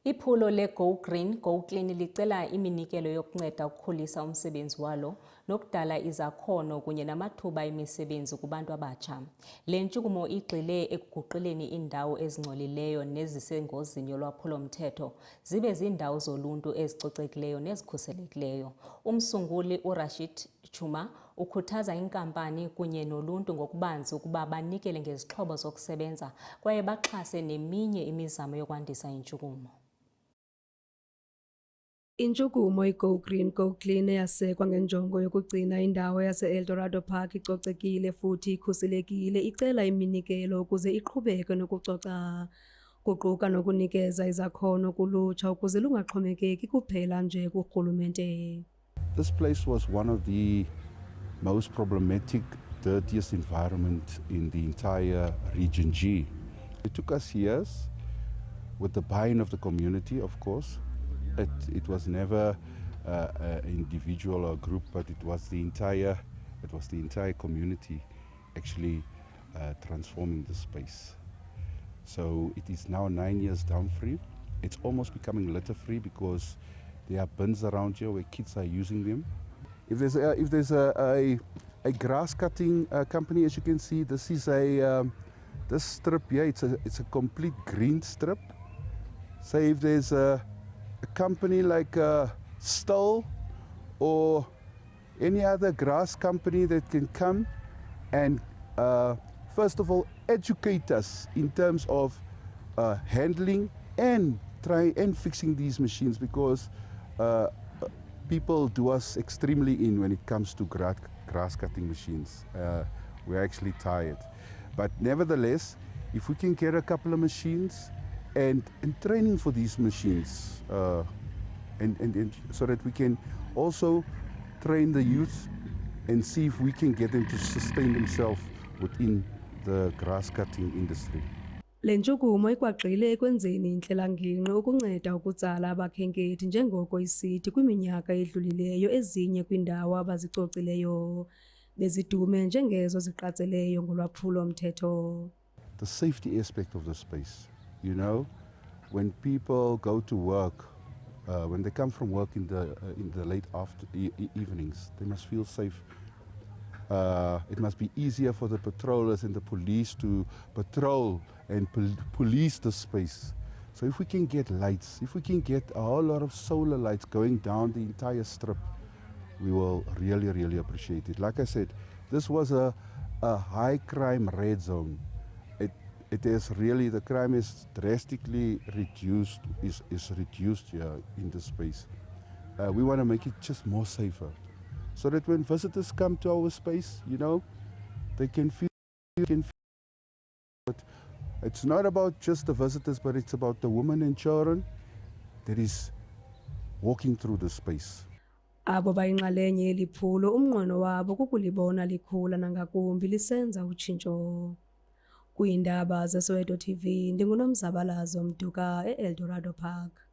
Iphulo le-Go Green, Go Clean licela iminikelo yokunceda ukukhulisa umsebenzi walo nokudala izakhono kunye namathuba emisebenzi kubantu abatsha. Le ntshukumo igxile ekuguquleni indawo ezingcolileyo nezisengozini yolwaphulo-mthetho zibe zindawo zoluntu ezicocekileyo nezikhuselekileyo. Umsunguli uRashid Chuma ukhuthaza inkampani kunye noluntu ngokubanzi ukuba banikele ngezixhobo zokusebenza kwaye baxhase neminye imizamo yokwandisa intshukumo. Intshukumo iGo Green, Go Clean eyasekwa ngenjongo yokugcina indawo yase-Eldorado Park icocekile futhi ikhuselekile icela iminikelo ukuze iqhubeke nokucoca, kuquka nokunikeza izakhono kulutsha ukuze lungaxhomekeki kuphela nje kurhulumente. This place was one of the most problematic, dirtiest environment in the entire Region G. It took us years with the buy-in of the community, of course. It was never an individual or group, but it was the entire community actually transforming the space. So it is now 9 years down-free. It's almost becoming litter-free because there are bins around here where kids are using them. If there's a grass cutting company, as you can see, this is this strip here. It's a complete green strip. Say if there's a company like Stoll or any other grass company that can come and first of all educate us in terms of handling and fixing these machines, because people do us extremely in when it comes to grass cutting machines. We're actually tired, but nevertheless, if we can get a couple of machines and training for these machines, and so that we can also train the youth and see if we can get them to sustain themselves within the grass cutting industry. Le ntshukumo ikwagxile ekwenzeni indlela-ngingqi ukunceda ukutsala abakhenkethi njengoko isithi kwiminyaka edlulileyo ezinye kwiindawo abazicocileyo bezidume njengezo ziqatseleyo ngolwaphulo-mthetho. The safety aspect of the space, you know, when people go to work, when they come from work in the late evenings, they must feel safe. It must be easier for the patrollers and the police to patrol and police the space. So if we can get lights, if we can get a whole lot of solar lights going down the entire strip, we will really, really appreciate it. Like I said, this was a high crime red zone. It is really, the crime is drastically reduced, is reduced here in this space. We want to make it just more safer, so that when visitors come to our space, you know, they can feel. But it's not about just the visitors, but it's about the women and children that is walking through the space. Abo bayinxalenye yeliphulo umnqweno wabo kukulibona likhula nangakumbi lisenza utshintsho. Kwiindaba zeSoweto TV, ndinguNomzabalazo Mduka, e-Eldorado Park.